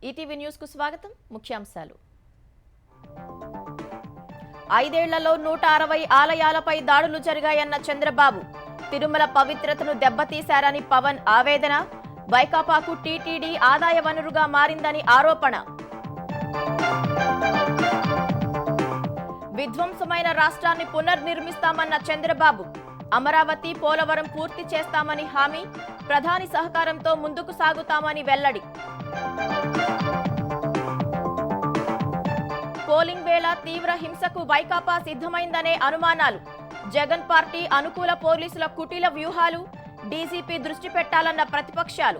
ETV news కు స్వాగతం. ముఖ్యాంశాలు. 5 ఏళ్లలో 160 ఆలయాలపై దాడులు జరిగాయన్న చంద్రబాబు. తిరుమల పవిత్రతను దెబ్బతీశారని పవన్ ఆవేదన. వైకాపాకు టీటీడీ ఆదాయ వనరుగా మారిందని ఆరోపణ. విధ్వంసమైన రాష్ట్రాన్ని పునర్నిర్మిస్తామన్న చంద్రబాబు. అమరావతి, పోలవరం పూర్తి చేస్తామని హామీ. ప్రధాని సహకారంతో ముందుకు సాగుతామని వెల్లడి. పోలింగ్ వేళ తీవ్ర హింసకు వైకాపా సిద్ధమైందనే అనుమానాలు. జగన్ పార్టీ అనుకూల పోలీసుల కుటీల వ్యూహాలు. డీజీపీ దృష్టి పెట్టాలన్న ప్రతిపక్షాలు.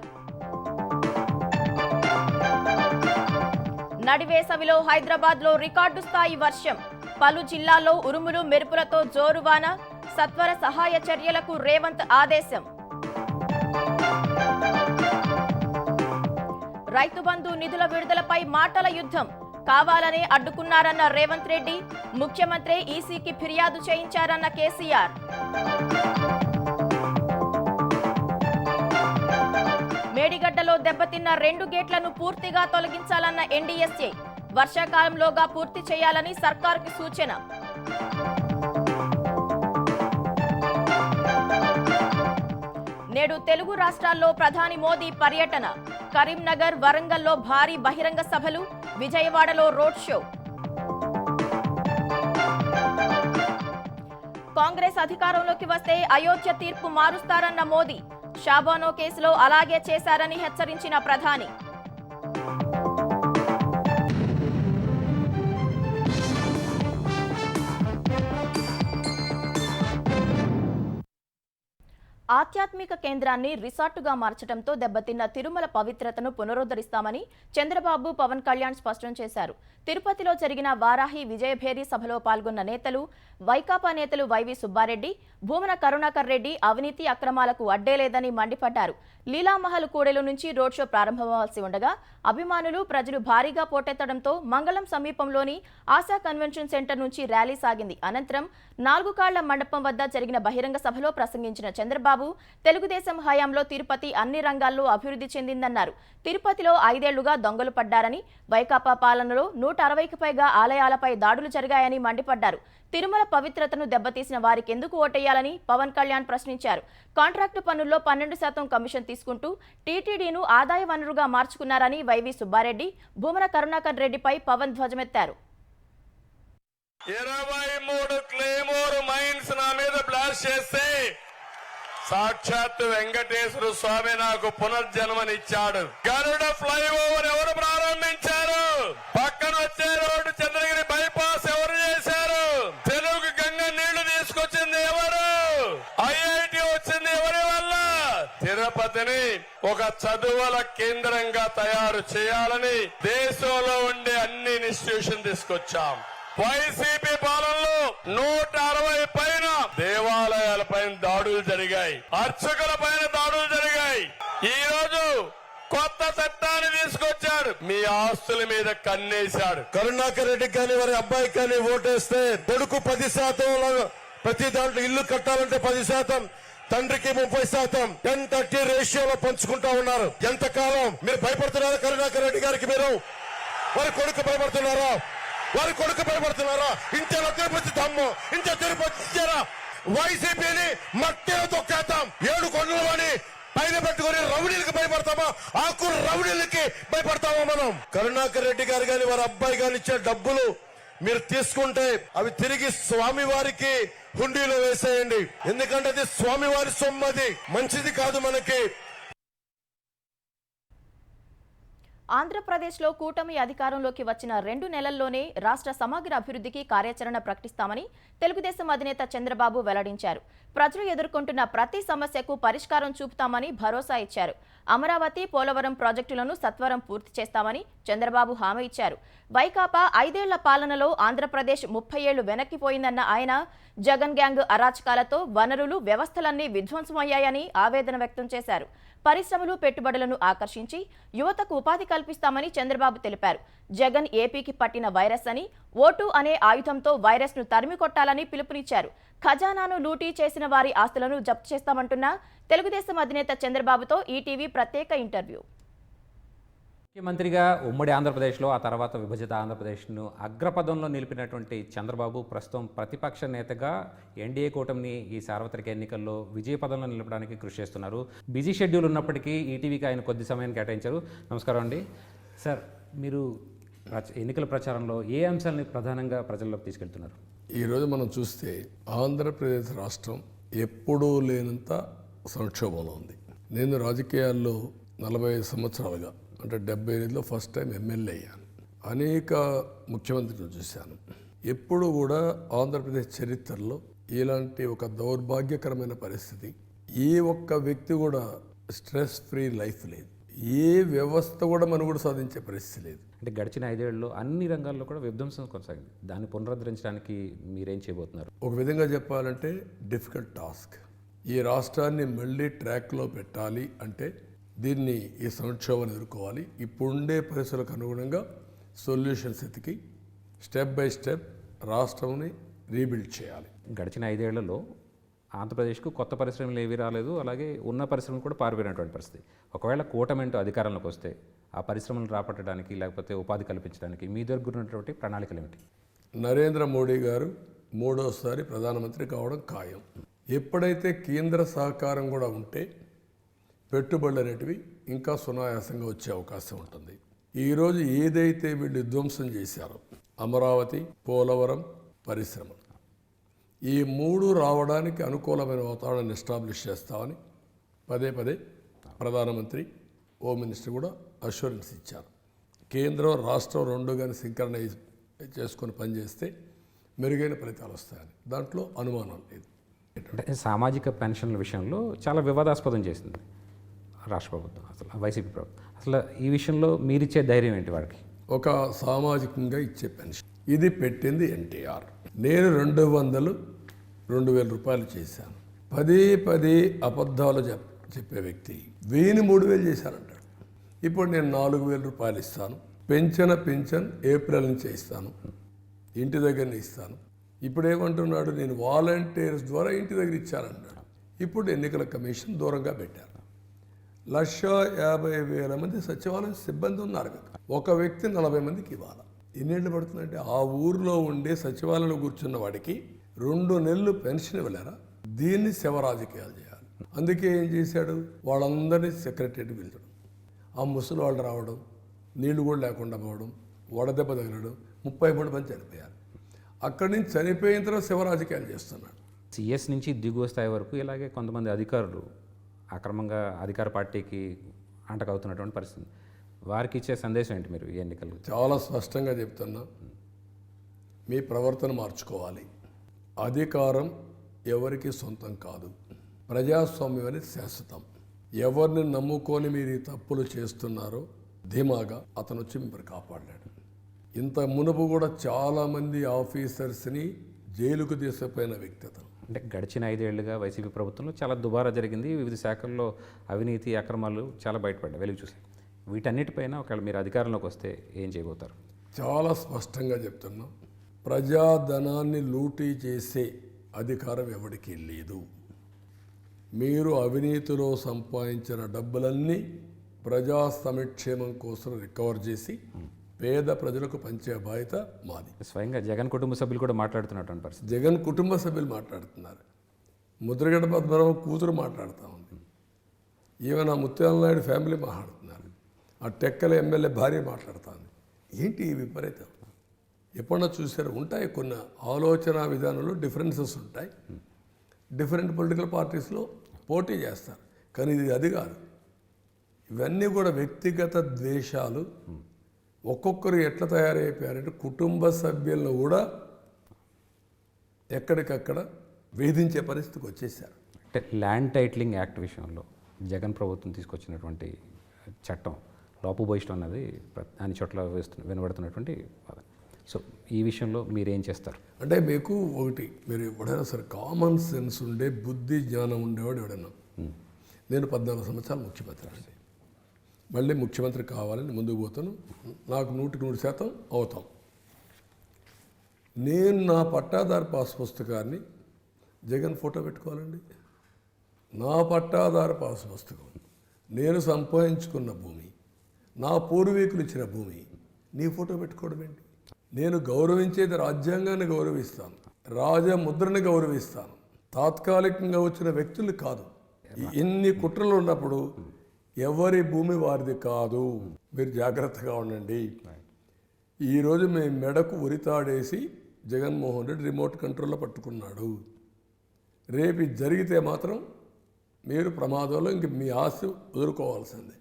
నడివేసవిలో హైదరాబాద్ లో రికార్డు స్థాయి వర్షం. పలు జిల్లాల్లో ఉరుములు మెరుపులతో జోరువాన. సత్వర సహాయ చర్యలకు రేవంత్ ఆదేశం. రైతు బంధు నిధుల విడుదలపై మాటల యుద్ధం. కావాలనే అడ్డుకున్నారన్న రేవంత్ రెడ్డి. ముఖ్యమంత్రి ఈసీకి ఫిర్యాదు చేయించారన్న కేసీఆర్. మేడిగడ్డలో దెబ్బతిన్న 2 గేట్లను పూర్తిగా తొలగించాలన్న ఎన్డీఎస్ఏ. వర్షాకాలంలోగా పూర్తి చేయాలని సర్కారుకు సూచన. నేడు తెలుగు రాష్ట్రాల్లో ప్రధాని మోదీ పర్యటన. కరీంనగర్, వరంగల్లో భారీ బహిరంగ సభలు. విజయవాడలో రోడ్ షో. కాంగ్రెస్ అధికారంలోకి వస్తే అయోధ్య తీర్పు మారుస్తారన్న మోదీ. షాబానో కేసులో అలాగే చేశారని హెచ్చరించిన ప్రధాని. ఆధ్యాత్మిక కేంద్రాన్ని రిసార్టుగా మార్చడంతో దెబ్బతిన్న తిరుమల పవిత్రతను పునరుద్ధరిస్తామని చంద్రబాబు, పవన్ కళ్యాణ్ స్పష్టం చేశారు. తిరుపతిలో జరిగిన వారాహి విజయభేరి సభలో పాల్గొన్న నేతలు, వైకాపా నేతలు వైవి సుబ్బారెడ్డి, భూమన కరుణాకర్ రెడ్డి అవినీతి అక్రమాలకు అడ్డేలేదని మండిపడ్డారు. లీలామహల్ కూడలి నుంచి రోడ్ షో ప్రారంభమవలసి ఉండగా అభిమానులు, ప్రజలు భారీగా పోటెత్తడంతో మంగళం సమీపంలోని ఆశా కన్వెన్షన్ సెంటర్ నుంచి ర్యాలీ సాగింది. అనంతరం 4 కాళ్ల మండపం వద్ద జరిగిన బహిరంగ సభలో ప్రసంగించిన చంద్రబాబు, తెలుగుదేశం హయాంలో తిరుపతి అన్ని రంగాల్లో అభివృద్ధి చెందిందన్నారు. తిరుపతిలో 5 ఏళ్లుగా దొంగలు పడ్డారని, వైకాపా పాలనలో 160కి పైగా ఆలయాలపై దాడులు జరిగాయని మండిపడ్డారు. తిరుమల పవిత్రతను దెబ్బతీసిన వారికి ఎందుకు ఓటేయాలని పవన్ కళ్యాణ్ ప్రశ్నించారు. కాంట్రాక్టు పనుల్లో 12% కమిషన్ తీసుకుంటూ టీటీడీను ఆదాయ వనరుగా మార్చుకున్నారని వైవి సుబ్బారెడ్డి, భూమన కరుణాకర్ రెడ్డిపై పవన్ ధ్వజమెత్తారు. 23 క్లేమోర్ మైన్స్ నా మీద బ్లాస్ట్ చేస్తే సాక్షాత్ వెంకటేశ్వర స్వామి నాకు పునర్జన్మనిచ్చాడు. గరుడ ఫ్లైఓవర్ ఎవరు ప్రారంభించారు? పక్కన వచ్చే రోడ్డు చంద్రగిరి బైపాస్ ఎవరు చేశారు? తెలుగు గంగ నీళ్లు తీసుకొచ్చింది ఎవరు? ఐఐటి వచ్చింది ఎవరి వల్ల? తిరుపతిని ఒక చదువుల కేంద్రంగా తయారు చేయాలని దేశంలో ఉండే అన్ని ఇన్స్టిట్యూషన్ తీసుకొచ్చాం. వైసీపీ పాలనలో 160 పైన దేవాలయాల పైన దాడులు జరిగాయి, అర్చకుల పైన దాడులు జరిగాయి. ఈ రోజు కొత్త చట్టాన్ని తీసుకొచ్చాడు, మీ ఆస్తుల మీద కన్నేశాడు. కరుణాకర్ రెడ్డికి కానీ వారి అబ్బాయికి కానీ ఓటేస్తే కొడుకు 10%, ప్రతి దాంట్లో ఇల్లు కట్టాలంటే 10%, తండ్రికి 30%, 10-30 రేషియోలో పంచుకుంటా ఉన్నారు. ఎంతకాలం మీరు భయపడుతున్నారా? కరుణాకర్ రెడ్డి గారికి మీరు వారి కొడుకు భయపడుతున్నారా? వారి కొడుకు భయపడుతున్నారా? ఇంతలో తిరుపతి దమ్ము, ఇంత తిరుపతి ఇచ్చారా? వైసీపీని మట్టిలో తొక్కేద్దాం. 7 కొండలని పైన పెట్టుకుని రౌడీలకు భయపడతామా? ఆకు రౌడీలకి భయపడతామా మనం? కరుణాకర్ రెడ్డి గారు గాని వారి అబ్బాయి గాని ఇచ్చే డబ్బులు మీరు తీసుకుంటే అవి తిరిగి స్వామివారికి హుండీలో వేసేయండి. ఎందుకంటే అది స్వామివారి సొమ్మది, మంచిది కాదు మనకి. ఆంధ్రప్రదేశ్లో కూటమి అధికారంలోకి వచ్చిన 2 నెలల్లోనే రాష్ట్ర సమగ్ర అభివృద్ధికి కార్యాచరణ ప్రకటిస్తామని తెలుగుదేశం అధినేత చంద్రబాబు వెల్లడించారు. ప్రజలు ఎదుర్కొంటున్న ప్రతి సమస్యకు పరిష్కారం చూపుతామని భరోసా ఇచ్చారు. అమరావతి, పోలవరం ప్రాజెక్టులను సత్వరం పూర్తి చేస్తామని చంద్రబాబు హామీ ఇచ్చారు. వైకాపా 5 ఏళ్ల పాలనలో ఆంధ్రప్రదేశ్ 30 ఏళ్లు వెనక్కిపోయిందన్న ఆయన, జగన్ గ్యాంగ్ అరాచకాలతో వనరులు, వ్యవస్థలన్నీ విధ్వంసమయ్యాయని ఆవేదన వ్యక్తం చేశారు. పరిశ్రమలు, పెట్టుబడులను ఆకర్షించి యువతకు ఉపాధి కల్పిస్తామని చంద్రబాబు తెలిపారు. జగన్ ఏపీకి పట్టిన వైరస్ అని, ఓటు అనే ఆయుధంతో వైరస్ ను తరిమి కొట్టాలని పిలుపునిచ్చారు. ఖజానాను లూటీ చేసిన వారి ఆస్తులను జప్తు చేస్తామంటున్న తెలుగుదేశం అధినేత చంద్రబాబుతో ఈటీవీ ప్రత్యేక ఇంటర్వ్యూ. ముఖ్యమంత్రిగా ఉమ్మడి ఆంధ్రప్రదేశ్లో ఆ తర్వాత విభజిత ఆంధ్రప్రదేశ్ను అగ్రపదంలో నిలిపినటువంటి చంద్రబాబు ప్రస్తుతం ప్రతిపక్ష నేతగా ఎన్డీఏ కూటమిని ఈ సార్వత్రిక ఎన్నికల్లో విజయపదంలో నిలపడానికి కృషి చేస్తున్నారు. బిజీ షెడ్యూల్ ఉన్నప్పటికీ ఈటీవీకి ఆయన కొద్ది సమయం కేటాయించారు. నమస్కారం అండి. సార్, మీరు ఎన్నికల ప్రచారంలో ఏ అంశాలని ప్రధానంగా ప్రజల్లోకి తీసుకెళ్తున్నారు? ఈరోజు మనం చూస్తే ఆంధ్రప్రదేశ్ రాష్ట్రం ఎప్పుడూ లేనంత సంక్షోభంలో ఉంది. నేను రాజకీయాల్లో 45 సంవత్సరాలుగా అంటే 78లో ఫస్ట్ టైం ఎమ్మెల్యే అయ్యాను. అనేక ముఖ్యమంత్రులు చూశాను. ఎప్పుడు కూడా ఆంధ్రప్రదేశ్ చరిత్రలో ఇలాంటి ఒక దౌర్భాగ్యకరమైన పరిస్థితి, ఏ ఒక్క వ్యక్తి కూడా స్ట్రెస్ ఫ్రీ లైఫ్ లేదు, ఏ వ్యవస్థ కూడా మనుగడ సాధించే పరిస్థితి లేదు. అంటే గడిచిన 5 ఏళ్లలో అన్ని రంగాల్లో కూడా విధ్వంసం కొనసాగింది. దాన్ని పునరుద్ధరించడానికి మీరేం చేయబోతున్నారు? ఒక విధంగా చెప్పాలంటే డిఫికల్ట్ టాస్క్. ఈ రాష్ట్రాన్ని మళ్ళీ ట్రాక్లో పెట్టాలి అంటే దీన్ని ఈ సంక్షోభాన్ని ఎదుర్కోవాలి. ఇప్పుడుండే పరిస్థితులకు అనుగుణంగా సొల్యూషన్స్ ఎతికి స్టెప్ బై స్టెప్ రాష్ట్రంని రీబిల్డ్ చేయాలి. గడిచిన 5 ఏళ్లలో ఆంధ్రప్రదేశ్కు కొత్త పరిశ్రమలు ఏవీ రాలేదు, అలాగే ఉన్న పరిశ్రమలు కూడా పారిపోయినటువంటి పరిస్థితి. ఒకవేళ కూటమింటూ అధికారంలోకి వస్తే ఆ పరిశ్రమలు రాబట్టడానికి లేకపోతే ఉపాధి కల్పించడానికి మీ దగ్గర ఉన్నటువంటి ప్రణాళికలు ఏమిటి? నరేంద్ర మోడీ గారు 3వసారి ప్రధానమంత్రి కావడం ఖాయం. ఎప్పుడైతే కేంద్ర సహకారం కూడా ఉంటే పెట్టుబడులు అనేటివి ఇంకా సునాయాసంగా వచ్చే అవకాశం ఉంటుంది. ఈరోజు ఏదైతే వీళ్ళు విధ్వంసం చేశారో అమరావతి, పోలవరం పరిశ్రమలు, ఈ 3 రావడానికి అనుకూలమైన వాతావరణాన్ని ఎస్టాబ్లిష్ చేస్తామని పదే పదే ప్రధానమంత్రి, హోమ్ మినిస్టర్ కూడా అష్యూరెన్స్ ఇచ్చారు. కేంద్రం రాష్ట్రం 2 కానీ సింకరణ చేసుకొని పనిచేస్తే మెరుగైన ఫలితాలు వస్తాయని దాంట్లో అనుమానం లేదు. అంటే సామాజిక పెన్షన్ల విషయంలో చాలా వివాదాస్పదం చేసింది రాష్ట్ర ప్రభుత్వం, అసలు వైసీపీ ప్రభుత్వం. అసలు ఈ విషయంలో మీరిచ్చే ధైర్యం ఏంటి వారికి? ఒక సామాజికంగా ఇచ్చే పెన్షన్ ఇది పెట్టింది ఎన్టీఆర్. నేను 200,000 రూపాయలు చేశాను. పదే అబద్ధాలు చెప్పే వ్యక్తి 3,000 చేశానంటాడు. ఇప్పుడు నేను 4,000 రూపాయలు ఇస్తాను. పింఛన్ ఏప్రిల్ నుంచి ఇస్తాను, ఇంటి దగ్గరనే ఇస్తాను. ఇప్పుడు ఏమంటున్నాడు, నేను వాలంటీర్స్ ద్వారా ఇంటి దగ్గర ఇచ్చానంటాడు. ఇప్పుడు ఎన్నికల కమిషన్ దూరంగా పెట్టారు. 150,000 మంది సచివాలయం సిబ్బంది ఉన్నారు కదా, ఒక వ్యక్తి 40 మందికి ఇవ్వాలి. ఎన్నేళ్ళు పడుతుందంటే ఆ ఊరిలో ఉండే సచివాలయంలో కూర్చున్న వాడికి 2 నెలలు పెన్షన్ ఇవ్వలేరా? దీన్ని శవరాజకీయాలు చేయాలి. అందుకే ఏం చేశాడు, వాళ్ళందరినీ సెక్రటరీకి పిలిచడం, ఆ ముసలి వాళ్ళు రావడం, నీళ్లు కూడా లేకుండా పోవడం, వడదెబ్బ తగలడం, 33 మంది చనిపోయారు. అక్కడి నుంచి చనిపోయిన తర్వాత శివరాజకీయాలు చేస్తున్నాడు. సిఎస్ నుంచి దిగువ స్థాయి వరకు ఇలాగే కొంతమంది అధికారులు అక్రమంగా అధికార పార్టీకి అంటకవుతున్నటువంటి పరిస్థితి. వారికి ఇచ్చే సందేశం ఏంటి మీరు ఈ ఎన్నికలు? చాలా స్పష్టంగా చెప్తున్నా, మీ ప్రవర్తన మార్చుకోవాలి. అధికారం ఎవరికి సొంతం కాదు, ప్రజాస్వామ్యం అనేది శాశ్వతం. ఎవరిని నమ్ముకొని మీరు ఈ తప్పులు చేస్తున్నారో ధీమాగా అతను వచ్చి మిమ్మల్ని కాపాడలేడు. ఇంత మునుపు కూడా చాలామంది ఆఫీసర్స్ని జైలుకు తీసుకుపోయిన వ్యక్తి అతను. అంటే గడిచిన 5 ఏళ్లుగా వైసీపీ ప్రభుత్వంలో చాలా దుబారా జరిగింది. వివిధ శాఖల్లో అవినీతి అక్రమాలు చాలా బయటపడ్డాయి, వెలుగు చూసాయి. వీటన్నిటిపైన ఒకవేళ మీరు అధికారంలోకి వస్తే ఏం చేయబోతారు? చాలా స్పష్టంగా చెప్తున్నాం, ప్రజాధనాన్ని లూటీ చేసే అధికారం ఎవరికీ లేదు. మీరు అవినీతిలో సంపాదించిన డబ్బులన్నీ ప్రజా సంక్షేమం కోసం రికవర్ చేసి పేద ప్రజలకు పంచే బాధ్యత మాది. స్వయంగా జగన్ కుటుంబ సభ్యులు కూడా మాట్లాడుతున్నటువంటి పరిస్థితి. జగన్ కుటుంబ సభ్యులు మాట్లాడుతున్నారు, ముద్రగడ పద్మనాభం కూతురు మాట్లాడుతూ ఉంది, ఈవెన్ ఆ ముత్యాల నాయుడు ఫ్యామిలీ మాట్లాడుతున్నారు, ఆ టెక్కల ఎమ్మెల్యే భార్య మాట్లాడుతుంది. ఏంటి ఈ విపరీతం? ఎప్పుడన్నా చూసారు? ఉంటాయి కొన్ని ఆలోచన విధానంలో డిఫరెన్సెస్ ఉంటాయి, డిఫరెంట్ పొలిటికల్ పార్టీస్లో పోటీ చేస్తారు, కానీ ఇది అది కాదు. ఇవన్నీ కూడా వ్యక్తిగత ద్వేషాలు. ఒక్కొక్కరు ఎట్లా తయారైపోయారంటే కుటుంబ సభ్యులను కూడా ఎక్కడికక్కడ వేధించే పరిస్థితికి వచ్చేసారు. అంటే ల్యాండ్ టైటిలింగ్ యాక్ట్ విషయంలో జగన్ ప్రభుత్వం తీసుకొచ్చినటువంటి చట్టం లోపభూయిష్టం అన్నది అన్ని చోట్ల వినబడుతున్నటువంటి వాదన. సో ఈ విషయంలో మీరు ఏం చేస్తారు? అంటే మీకు ఒకటి, మీరు ఎవడైనా సరే కామన్ సెన్స్ ఉండే బుద్ధి జ్ఞానం ఉండేవాడు ఎవడైనా, నేను 14 సంవత్సరాలు ముఖ్యమంత్రి అండి, మళ్ళీ ముఖ్యమంత్రి కావాలని ముందుకు పోతాను, నాకు 100% అవుతాం. నేను నా పట్టాదారు పాస్ పుస్తకాన్ని జగన్ ఫోటో పెట్టుకోవాలండి. నా పట్టాదారు పాస్ పుస్తకం, నేను సంపాదించుకున్న భూమి, నా పూర్వీకులు ఇచ్చిన భూమి నీ ఫోటో పెట్టుకోవడం ఏంటి? నేను గౌరవించేది రాజ్యాంగాన్ని గౌరవిస్తాను, రాజముద్రని గౌరవిస్తాను, తాత్కాలికంగా వచ్చిన వ్యక్తులు కాదు. ఎన్ని కుట్రలు ఉన్నప్పుడు ఎవరి భూమి వారిది కాదు. మీరు జాగ్రత్తగా ఉండండి. ఈరోజు మేము మెడకు ఉరితాడేసి జగన్మోహన్ రెడ్డి రిమోట్ కంట్రోల్లో పట్టుకున్నాడు. రేపు ఇది జరిగితే మాత్రం మీరు ప్రమాదంలో ఇంక మీ ఆస్తి వదులుకోవాల్సిందే.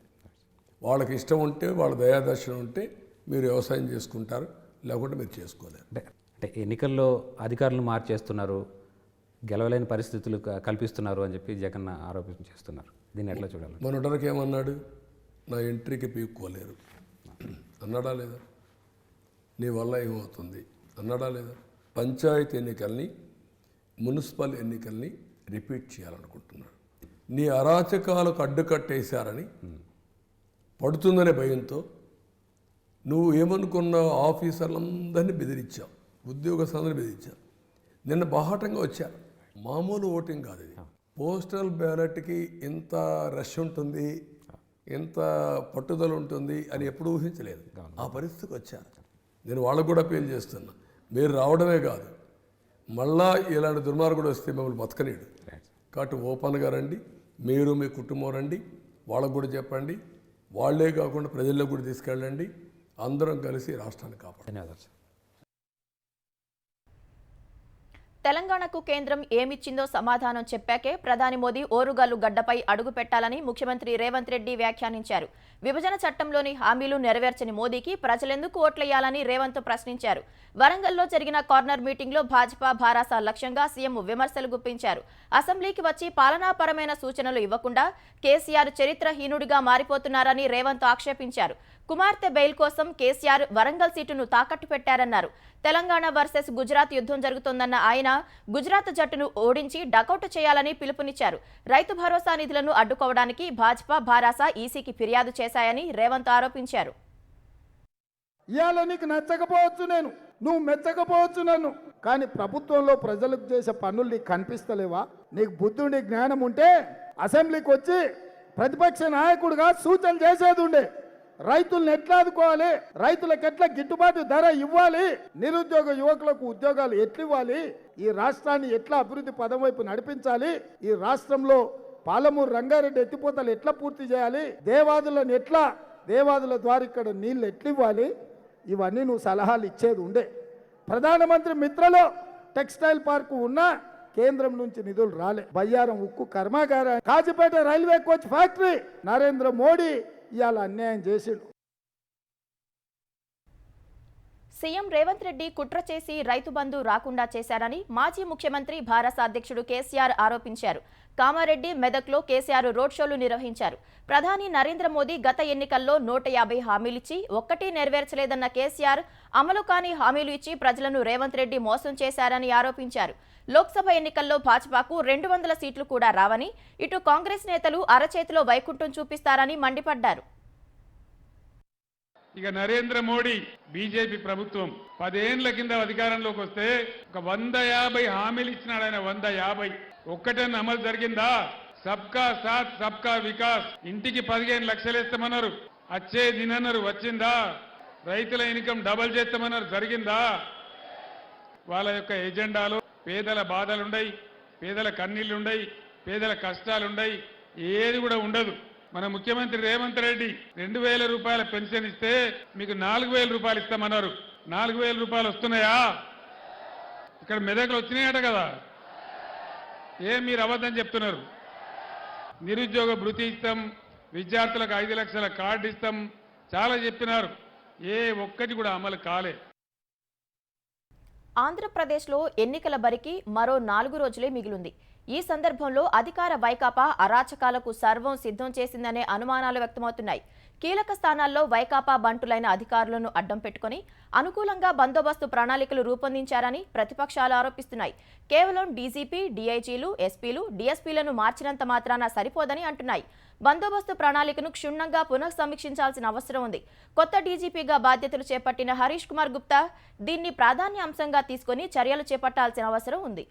వాళ్ళకి ఇష్టం ఉంటే, వాళ్ళ దయాదర్శనం ఉంటే మీరు వ్యవసాయం చేసుకుంటారు, లేకుంటే మీరు చేసుకోలేరు. అంటే ఎన్నికల్లో అధికారులను మార్చేస్తున్నారు, గెలవలేని పరిస్థితులు కల్పిస్తున్నారు అని చెప్పి జగన్ ఆరోపణ చేస్తున్నారు. దీన్ని ఎట్లా చూడాలి? మొన్నటికి ఏమన్నాడు? నా ఎంట్రీకి పీక్కోలేరు అన్నాడా లేదా? నీ వల్ల ఏమవుతుంది అన్నాడా లేదా? పంచాయతీ ఎన్నికల్ని, మున్సిపల్ ఎన్నికల్ని రిపీట్ చేయాలనుకుంటున్నాడు. నీ అరాచకాలకు అడ్డుకట్టేశారని పడుతుందనే భయంతో నువ్వు ఏమనుకున్నావు? ఆఫీసర్లందరినీ బెదిరించావు, ఉద్యోగస్తులందరినీ బెదిరించావు. నిన్న బాహాటంగా వచ్చారు. మామూలు ఓటింగ్ కాదు ఇది. పోస్టల్ బ్యాలెట్కి ఎంత రష్ ఉంటుంది, ఎంత పట్టుదల ఉంటుంది అని ఎప్పుడు ఊహించలేదు. ఆ పరిస్థితికి వచ్చారు. నేను వాళ్ళకు కూడా అప్పీల్ చేస్తున్నా, మీరు రావడమే కాదు, మళ్ళా ఇలాంటి దుర్మార్గుడు వస్తే మిమ్మల్ని బతకనేడు. కాబట్టి ఓపెన్గా రండి, మీరు మీ కుటుంబం రండి, వాళ్ళకు కూడా చెప్పండి, వాళ్ళే కాకుండా ప్రజల్లో కూడా తీసుకెళ్ళండి. అందరం కలిసి రాష్ట్రాన్ని కాపాడు. ధన్యవాదాలు సార్. తెలంగాణకు కేంద్రం ఏమిచ్చిందో సమాధానం చెప్పాకే ప్రధాని మోదీ ఓరుగల్లు గడ్డపై అడుగు పెట్టాలని ముఖ్యమంత్రి రేవంత్ రెడ్డి వ్యాఖ్యానించారు. విభజన చట్టంలోని హామీలు నెరవేర్చని మోదీకి ప్రజలెందుకు ఓట్లేయాలని రేవంత్ ప్రశ్నించారు. వరంగల్లో జరిగిన కార్నర్ మీటింగ్లో భాజపా భారాస లక్ష్యంగా సీఎం విమర్శలు గుప్పించారు. అసెంబ్లీకి వచ్చి పాలనాపరమైన సూచనలు ఇవ్వకుండా కేసీఆర్ చరిత్రహీనుడిగా మారిపోతున్నారని రేవంత్ ఆక్షేపించారు. కుమార్తె బెయిల్ కోసం కేసీఆర్ వరంగల్ సీటును తాకట్టు పెట్టారన్నారు. తెలంగాణ వర్సెస్ గుజరాత్ యుద్ధం జరుగుతోందన్న ఆయన గుజరాత్ జట్టును ఓడించి డకౌట్ చేయాలని పిలుపునిచ్చారు. రైతు భరోసా నిధులను అడ్డుకోవడానికి భాజపా భారాస ఈసీకి ఫిర్యాదు చేశాయని రేవంత్ ఆరోపించారు. ఇవాళ నీకు నచ్చకపోవచ్చు, నువ్వు మెచ్చకపోవచ్చు నన్ను, కానీ ప్రభుత్వంలో ప్రజలకు చేసే పనులు నీకు కనిపిస్తలేవా? నీకు బుద్ధుండి జ్ఞానం ఉంటే అసెంబ్లీకి వచ్చి ప్రతిపక్ష నాయకుడిగా సూచనలు చేసేది ఉండే. రైతులను ఎట్లా ఆదుకోవాలి, రైతులకు ఎట్లా గిట్టుబాటు ధర ఇవ్వాలి, నిరుద్యోగ యువకులకు ఉద్యోగాలు ఎట్లా ఇవ్వాలి, ఈ రాష్ట్రాన్ని ఎట్లా అభివృద్ధి పదం వైపు నడిపించాలి, ఈ రాష్ట్రంలో పాలమూరు రంగారెడ్డి ఎత్తిపోతలు ఎట్లా పూర్తి చేయాలి, దేవాదుల ద్వారా ఇక్కడ నీళ్ళు ఎట్లా ఇవ్వాలి, ఇవన్నీ నువ్వు సలహాలు ఇచ్చేది ఉండే. ప్రధానమంత్రి మిత్రలో టెక్స్టైల్ పార్కు ఉన్నా కేంద్రం నుంచి నిధులు రాలే. బయ్యారం ఉక్కు కర్మాగారం, Kazipet railway coach factory Narendra Modi ఇవాళ అన్యాయం చేసిండు. సీఎం రేవంత్ రెడ్డి కుట్ర చేసి రైతు బంధు రాకుండా చేశారని మాజీ ముఖ్యమంత్రి భారత అధ్యక్షుడు కేసీఆర్ ఆరోపించారు. కామారెడ్డి, మెదక్లో కేసీఆర్ రోడ్ షోలు నిర్వహించారు. ప్రధాని నరేంద్ర మోదీ గత ఎన్నికల్లో 150 హామీలిచ్చి ఒక్కటీ నెరవేర్చలేదన్న కేసీఆర్ అమలు కాని హామీలు ఇచ్చి ప్రజలను రేవంత్ రెడ్డి మోసం చేశారని ఆరోపించారు. లోక్సభ ఎన్నికల్లో భాజపాకు 200 సీట్లు కూడా రావని, ఇటు కాంగ్రెస్ నేతలు అరచేతిలో వైకుంఠం చూపిస్తారని మండిపడ్డారు. ఇక నరేంద్ర మోడీ బీజేపీ ప్రభుత్వం 10 ఏళ్ల కింద అధికారంలోకి వస్తే ఒక 150 హామీలు ఇచ్చినాడు ఆయన. 150 ఒక్కటన్నా అమలు జరిగిందా? సబ్కా సాత్ సబ్కా వికాస్, ఇంటికి 15 లక్షలు ఇస్తామన్నారు, వచ్చే దినన్నారు, వచ్చిందా? రైతుల ఇన్కమ్ డబల్ చేస్తామన్నారు, జరిగిందా? వాళ్ళ యొక్క ఎజెండాలో పేదల బాధలుండయి, పేదల కన్నీళ్లుండయి, పేదల కష్టాలుండయి, ఏది కూడా ఉండదు. మన ముఖ్యమంత్రి రేవంత్ రెడ్డి 2000 రూపాయల పెన్షన్ ఇస్తే మీకు 4000 రూపాయలు ఇస్తామన్నారు. 4000 రూపాయలు వస్తున్నాయా? ఇక్కడ మెదక్లు వచ్చినాయట కదా, ఏం మీరు అబద్ధం చెప్తున్నారు? నిరుద్యోగ భృతి ఇస్తాం, విద్యార్థులకు 5 లక్షల కార్డు ఇస్తాం, చాలా చెప్పినారు, ఏ ఒక్కటి కూడా అమలు కాలే. ఆంధ్రప్రదేశ్లో ఎన్నికల బరికి మరో 4 రోజులే మిగిలింది. ఈ సందర్భంలో అధికార వైకాపా అరాచకాలకు సర్వం సిద్ధం చేసిందనే అనుమానాలు వ్యక్తమవుతున్నాయి. కీలక స్థానాల్లో వైకాపా బంటులైన అధికారులను అడ్డం పెట్టుకుని అనుకూలంగా బందోబస్తు ప్రణాళికలు రూపొందించారని ప్రతిపక్షాలు ఆరోపిస్తున్నాయి. కేవలం డీజీపీ, డీఐజీలు, ఎస్పీలు, డీఎస్పీలను మార్చినంత మాత్రాన సరిపోదని అంటున్నాయి. బందోబస్తు ప్రణాళికను క్షుణ్ణంగా పునఃసమీక్షించాల్సిన అవసరం ఉంది. కొత్త డీజీపీగా బాధ్యతలు చేపట్టిన హరీష్ కుమార్ గుప్తా దీన్ని ప్రాధాన్య అంశంగా తీసుకుని చర్యలు చేపట్టాల్సిన అవసరం ఉంది.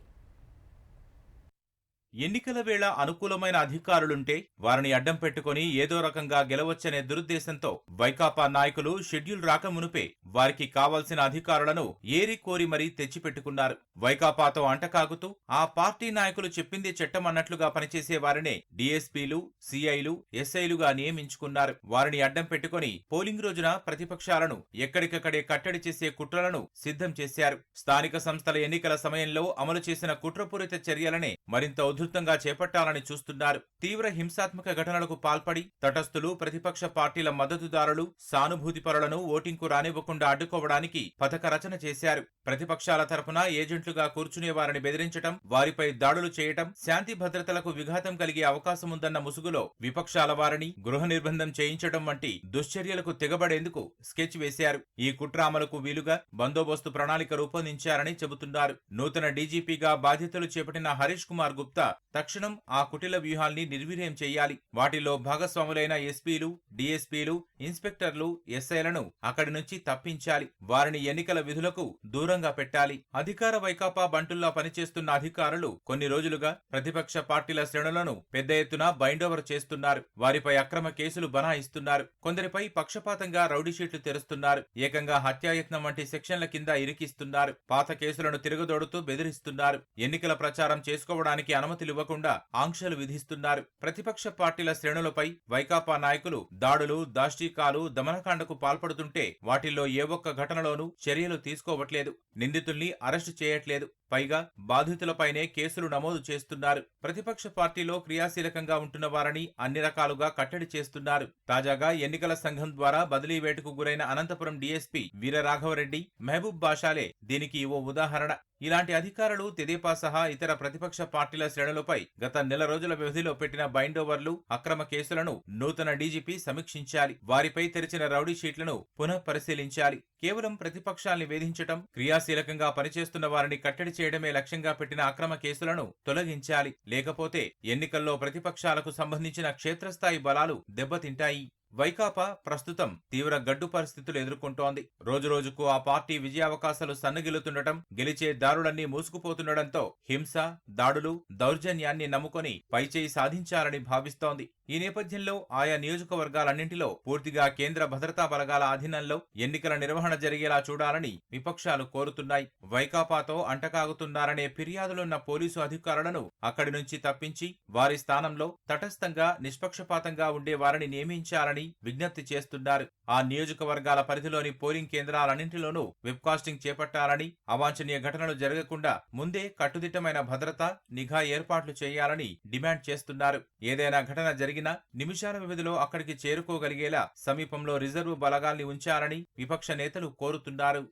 ఎన్నికల వేళ అనుకూలమైన అధికారులుంటే వారిని అడ్డం పెట్టుకుని ఏదో రకంగా గెలవచ్చనే దురుద్దేశంతో వైకాపా నాయకులు షెడ్యూల్ రాకమునుపే వారికి కావాల్సిన అధికారులను ఏరి కోరి మరీ తెచ్చిపెట్టుకున్నారు. వైకాపాతో అంటకాగుతూ ఆ పార్టీ నాయకులు చెప్పింది చట్టం అన్నట్లుగా పనిచేసే వారినే డీఎస్పీలు, సిఐలు, ఎస్ఐలుగా నియమించుకున్నారు. వారిని అడ్డం పెట్టుకుని పోలింగ్ రోజున ప్రతిపక్షాలను ఎక్కడికక్కడే కట్టడి చేసే కుట్రలను సిద్ధం చేశారు. స్థానిక సంస్థల ఎన్నికల సమయంలో అమలు చేసిన కుట్రపూరిత చర్యలనే మరింత ఉధృతంగా చేపట్టాలని చూస్తున్నారు. తీవ్ర హింసాత్మక ఘటనలకు పాల్పడి తటస్థులు, ప్రతిపక్ష పార్టీల మద్దతుదారులు, సానుభూతిపరులను ఓటింగ్కు రానివ్వకుండా అడ్డుకోవడానికి పథక రచన చేశారు. ప్రతిపక్షాల తరపున ఏజెంట్లుగా కూర్చునే వారిని బెదిరించటం, వారిపై దాడులు చేయటం, శాంతి భద్రతలకు విఘాతం కలిగే అవకాశముందన్న ముసుగులో విపక్షాల వారిని గృహ నిర్బంధం చేయించడం వంటి దుశ్చర్యలకు తెగబడేందుకు స్కెచ్ వేశారు. ఈ కుట్ర అమలుకు వీలుగా బందోబస్తు ప్రణాళిక రూపొందించారని చెబుతున్నారు. నూతన డీజీపీగా బాధ్యతలు చేపట్టిన హరీష్ కుమార్ గుప్తా తక్షణం ఆ కుటిల వ్యూహాల్ని నిర్వీర్యం చేయాలి. వాటిలో భాగస్వాములైన ఎస్పీలు, డీఎస్పీలు, ఇన్స్పెక్టర్లు, ఎస్ఐలను అక్కడి నుంచి తప్పించాలి. వారిని ఎన్నికల విధులకు దూరంగా పెట్టాలి. అధికార వైకాపా బంటుల్లా పనిచేస్తున్న అధికారులు కొన్ని రోజులుగా ప్రతిపక్ష పార్టీల శ్రేణులను పెద్ద ఎత్తున బైండోవర్ చేస్తున్నారు. వారిపై అక్రమ కేసులు బనాయిస్తున్నారు. కొందరిపై పక్షపాతంగా రౌడీషీట్లు తెరుస్తున్నారు. ఏకంగా హత్యాయత్నం వంటి సెక్షన్ల కింద ఇరికిస్తున్నారు. పాత కేసులను తిరగదోడుతూ బెదిరిస్తున్నారు. ఎన్నికల ప్రచారం చేసుకోవడానికి అనుమతులివ్వకుండా ఆంక్షలు విధిస్తున్నారు. ప్రతిపక్ష పార్టీల శ్రేణులపై వైకాపా నాయకులు దాడులు, దాష్టీకాలు, దమనకాండకు పాల్పడుతుంటే వాటిల్లో ఏ ఒక్క ఘటనలోనూ చర్యలు తీసుకోవట్లేదు. నిందితుల్ని అరెస్టు చేయట్లేదు. పైగా బాధితులపైనే కేసులు నమోదు చేస్తున్నారు. ప్రతిపక్ష పార్టీలో క్రియాశీలకంగా ఉంటున్న వారిని అన్ని రకాలుగా కట్టడి చేస్తున్నారు. తాజాగా ఎన్నికల సంఘం ద్వారా బదిలీ వేటుకు గురైన అనంతపురం డీఎస్పీ వీరరాఘవరెడ్డి, మహబూబ్ బాషాలే దీనికి ఓ ఉదాహరణ. ఇలాంటి అధికారులు తెదేపా సహా ఇతర ప్రతిపక్ష పార్టీల శ్రేణులపై గత నెల రోజుల వ్యవధిలో పెట్టిన బైండోవర్లు, అక్రమ కేసులను నూతన డీజీపీ సమీక్షించాలి. వారిపై తెరిచిన రౌడీ షీట్లను పునః పరిశీలించాలి. కేవలం ప్రతిపక్షాల్ని వేధించటం, క్రియాశీలకంగా పనిచేస్తున్న వారిని కట్టడి చేయడమే లక్ష్యంగా పెట్టిన అక్రమ కేసులను తొలగించాలి. లేకపోతే ఎన్నికల్లో ప్రతిపక్షాలకు సంబంధించిన క్షేత్రస్థాయి బలాలు దెబ్బతింటాయి. వైకాపా ప్రస్తుతం తీవ్ర గడ్డు పరిస్థితులు ఎదుర్కొంటోంది. రోజురోజుకు ఆ పార్టీ విజయావకాశాలు సన్నగిల్లుతుండటం, గెలిచే దారులన్నీ మూసుకుపోతుండటంతో హింస, దాడులు, దౌర్జన్యాన్ని నమ్ముకొని పైచేయి సాధించాలని భావిస్తోంది. ఈ నేపథ్యంలో ఆయా నియోజకవర్గాలన్నింటిలో పూర్తిగా కేంద్ర భద్రతా బలగాల ఆధీనంలో ఎన్నికల నిర్వహణ జరిగేలా చూడాలని విపక్షాలు కోరుతున్నాయి. వైకాపాతో అంటకాగుతున్నారనే ఫిర్యాదులున్న పోలీసు అధికారులను అక్కడి నుంచి తప్పించి వారి స్థానంలో తటస్థంగా, నిష్పక్షపాతంగా ఉండే వారిని నియమించాలని విజ్ఞప్తి చేస్తున్నారు. ఆ నియోజకవర్గాల పరిధిలోని పోలింగ్ కేంద్రాలన్నింటిలోనూ వెబ్కాస్టింగ్ చేపట్టాలని, అవాంఛనీయ ఘటనలు జరగకుండా ముందే కట్టుదిట్టమైన భద్రత, నిఘా ఏర్పాట్లు చేయాలని డిమాండ్ చేస్తున్నారు. ఏదైనా ఘటన జరిగినా నిమిషాల వ్యవధిలో అక్కడికి చేరుకోగలిగేలా సమీపంలో రిజర్వ్ బలగాల్ని ఉంచాలని విపక్ష నేతలు కోరుతున్నారు.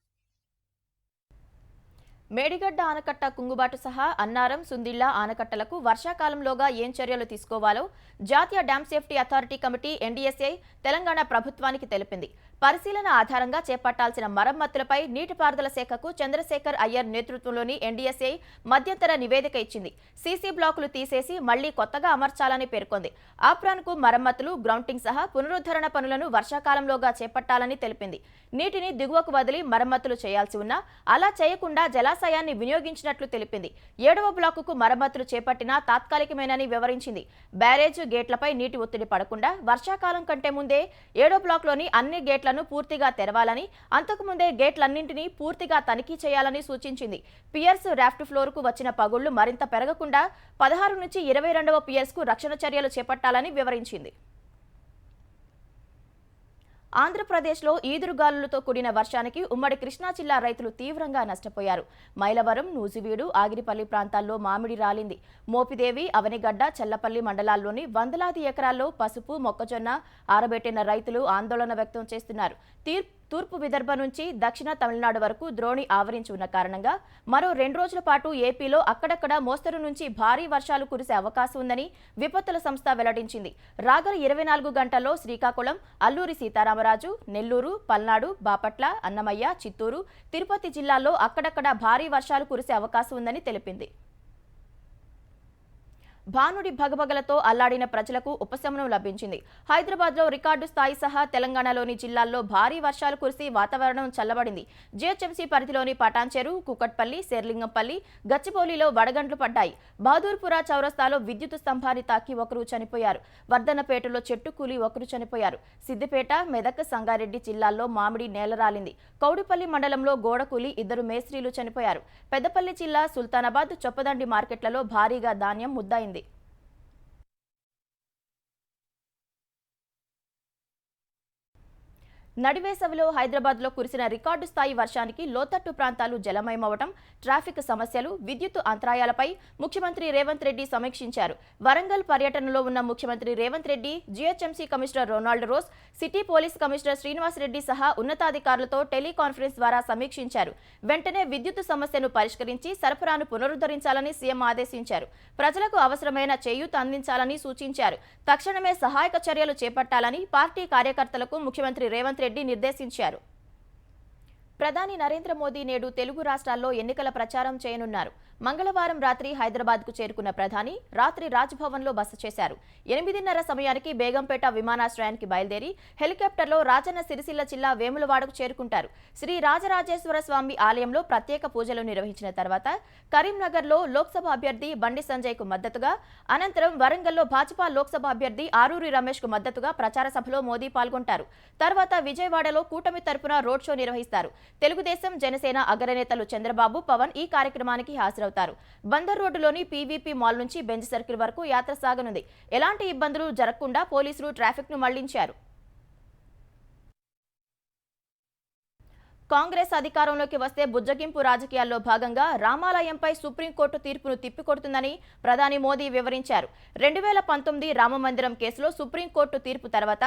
మేడిగడ్డ ఆనకట్ట కుంగుబాటు సహా అన్నారం, సుందిళ్ల ఆనకట్టలకు వర్షాకాలంలోగా ఏం చర్యలు తీసుకోవాలో జాతీయ dam safety authority committee NDSA Telangana ప్రభుత్వానికి తెలిపింది. పరిశీలన ఆధారంగా చేపట్టాల్సిన మరమ్మతులపై నీటిపారుదల శాఖకు చంద్రశేఖర్ అయ్యర్ నేతృత్వంలోని ఎన్డీఎస్ఏ మధ్యంతర నివేదిక ఇచ్చింది. సీసీ బ్లాకులు తీసేసి మళ్లీ కొత్తగా అమర్చాలని పేర్కొంది. ఆప్రాన్కు మరమ్మతులు, గ్రౌంటింగ్ సహా పునరుద్ధరణ పనులను వర్షాకాలంలోగా చేపట్టాలని తెలిపింది. నీటిని దిగువకు వదిలి మరమ్మతులు చేయాల్సి ఉన్నా అలా చేయకుండా జలాశయాన్ని వినియోగించినట్లు తెలిపింది. 7వ బ్లాకుకు మరమ్మతులు చేపట్టినా తాత్కాలికమేనని వివరించింది. బ్యారేజ్ గేట్లపై నీటి ఒత్తిడి పడకుండా వర్షాకాలం కంటే ముందే 7వ బ్లాక్లోని అన్ని గేట్లను పూర్తిగా తెరవాలని, అంతకుముందే గేట్లన్నింటినీ పూర్తిగా తనిఖీ చేయాలని సూచించింది. పియర్స్ రాఫ్ట్ ఫ్లోర్కు వచ్చిన పగుళ్లు మరింత పెరగకుండా 16 నుంచి 22వ పియర్స్కు రక్షణ చర్యలు చేపట్టాలని వివరించింది. ఆంధ్రప్రదేశ్లో ఈదురుగాలులతో కూడిన వర్షానికి ఉమ్మడి కృష్ణా జిల్లా రైతులు తీవ్రంగా నష్టపోయారు. మైలవరం, నూజివీడు, ఆగిరిపల్లి ప్రాంతాల్లో మామిడి రాలింది. మోపిదేవి, అవనిగడ్డ, చల్లపల్లి మండలాల్లోని వందలాది ఎకరాల్లో పసుపు, మొక్కజొన్న ఆరబెట్టిన రైతులు ఆందోళన వ్యక్తం చేస్తున్నారు. తూర్పు విదర్భ నుంచి దక్షిణ తమిళనాడు వరకు ద్రోణి ఆవరించి ఉన్న కారణంగా మరో 2 రోజుల పాటు ఏపీలో అక్కడక్కడ మోస్తరు నుంచి భారీ వర్షాలు కురిసే అవకాశం ఉందని విపత్తుల సంస్థ వెల్లడించింది. రాగల 24 గంటల్లో శ్రీకాకుళం, అల్లూరి సీతారామరాజు, నెల్లూరు, పల్నాడు, బాపట్ల, అన్నమయ్య, చిత్తూరు, తిరుపతి జిల్లాల్లో అక్కడక్కడ భారీ వర్షాలు కురిసే అవకాశం ఉందని తెలిపింది. భానుడి భగభగలతో అల్లాడిన ప్రజలకు ఉపశమనం లభించింది. హైదరాబాద్లో రికార్డు స్థాయి సహా తెలంగాణలోని జిల్లాల్లో భారీ వర్షాలు కురిసి వాతావరణం చల్లబడింది. జీహెచ్ఎంసీ పరిధిలోని పటాన్చెరు, కుకట్పల్లి, శేర్లింగంపల్లి, గచ్చిబౌలిలో వడగండ్లు పడ్డాయి. బహదూర్పురా చౌరస్తాలో విద్యుత్ స్తంభాన్ని తాకి ఒకరు చనిపోయారు. వర్ధన్నపేటలో చెట్టు కూలి ఒకరు చనిపోయారు. సిద్దిపేట, మెదక్, సంగారెడ్డి జిల్లాల్లో మామిడి నేలరాలింది. కౌడిపల్లి మండలంలో గోడ కూలి 2 మేస్త్రీలు చనిపోయారు. పెద్దపల్లి జిల్లా సుల్తానాబాద్, చొప్పదండి మార్కెట్లలో భారీగా ధాన్యం ముద్దయింది. నడివేసవిలో హైదరాబాద్లో కురిసిన రికార్డు స్థాయి వర్షానికి లోతట్టు ప్రాంతాలు జలమయమవటం, ట్రాఫిక్ సమస్యలు, విద్యుత్ అంతరాయాలపై ముఖ్యమంత్రి రేవంత్ రెడ్డి సమీక్షించారు. వరంగల్ పర్యటనలో ఉన్న ముఖ్యమంత్రి Revanth Reddy GHMC commissioner Ronald rose, city police commissioner Srinivas Reddy సహా ఉన్నతాధికారులతో టెలికాన్ఫరెన్స్ ద్వారా సమీక్షించారు. వెంటనే విద్యుత్ సమస్యను పరిష్కరించి సరఫరాను పునరుద్ధరించాలని సీఎం ఆదేశించారు. ప్రజలకు అవసరమైన చేయూత అందించాలని సూచించారు. తక్షణమే సహాయక చర్యలు చేపట్టాలని పార్టీ కార్యకర్తలకు ముఖ్యమంత్రి రేవంత్ రెడ్డి నిర్దేశించారు. ప్రధాని నరేంద్ర మోదీ నేడు తెలుగు రాష్ట్రాల్లో ఎన్నికల ప్రచారం చేయనున్నారు. మంగళవారం రాత్రి హైదరాబాద్కు చేరుకున్న ప్రధాని రాత్రి రాజ్భవన్లో బస చేశారు. 8:30 సమయానికి బేగంపేట విమానాశ్రయానికి బయలుదేరి హెలికాప్టర్లో రాజన్న సిరిసిల్ల జిల్లా వేములవాడకు చేరుకుంటారు. శ్రీ రాజరాజేశ్వర స్వామి ఆలయంలో ప్రత్యేక పూజలు నిర్వహించిన తర్వాత కరీంనగర్లో లోక్సభ అభ్యర్థి బండి సంజయ్కు మద్దతుగా, అనంతరం వరంగల్లో భాజపా లోక్సభ అభ్యర్థి ఆరూరి రమేష్కు మద్దతుగా ప్రచార సభలో మోదీ పాల్గొంటారు. తర్వాత విజయవాడలో కూటమి తరపున రోడ్ షో నిర్వహిస్తారు. తెలుగుదేశం, జనసేన అగ్రనేతలు చంద్రబాబు, పవన్ ఈ కార్యక్రమానికి హాజరవుతారు. బందర్ రోడ్డులోని పీవీపీ మాల్ నుంచి బెంజ్ సర్కిల్ వరకు యాత్ర సాగనుంది. ఎలాంటి ఇబ్బందులు జరగకుండా పోలీసులు ట్రాఫిక్ ను మళ్లించారు. కాంగ్రెస్ అధికారంలోకి వస్తే బుజ్జగింపు రాజకీయాల్లో భాగంగా రామాలయంపై సుప్రీంకోర్టు తీర్పును తిప్పికొడుతుందని ప్రధాని మోదీ వివరించారు. 2019 రామమందిరం కేసులో సుప్రీంకోర్టు తీర్పు తర్వాత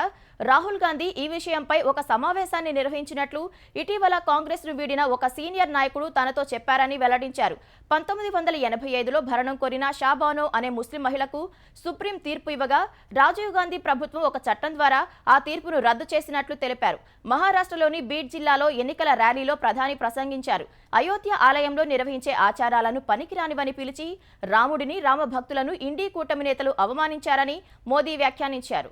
రాహుల్ గాంధీ ఈ విషయంపై ఒక సమావేశాన్ని నిర్వహించినట్లు ఇటీవల కాంగ్రెస్ను వీడిన ఒక సీనియర్ నాయకుడు తనతో చెప్పారని వెల్లడించారు. 1985లో భరణం కోరిన షాబానో అనే ముస్లిం మహిళకు సుప్రీం తీర్పు ఇవ్వగా రాజీవ్ గాంధీ ప్రభుత్వం ఒక చట్టం ద్వారా ఆ తీర్పును రద్దు చేసినట్లు తెలిపారు. మహారాష్ట్రలోని బీడ్ జిల్లాలో ఎన్నికల ర్యాలీలో ప్రధాని ప్రసంగించారు. అయోధ్య ఆలయంలో నిర్వహించే ఆచారాలను పనికిరానివని పిలిచి రాముడిని, రామ భక్తులను ఇండీ కూటమి నేతలు అవమానించారని మోదీ వ్యాఖ్యానించారు.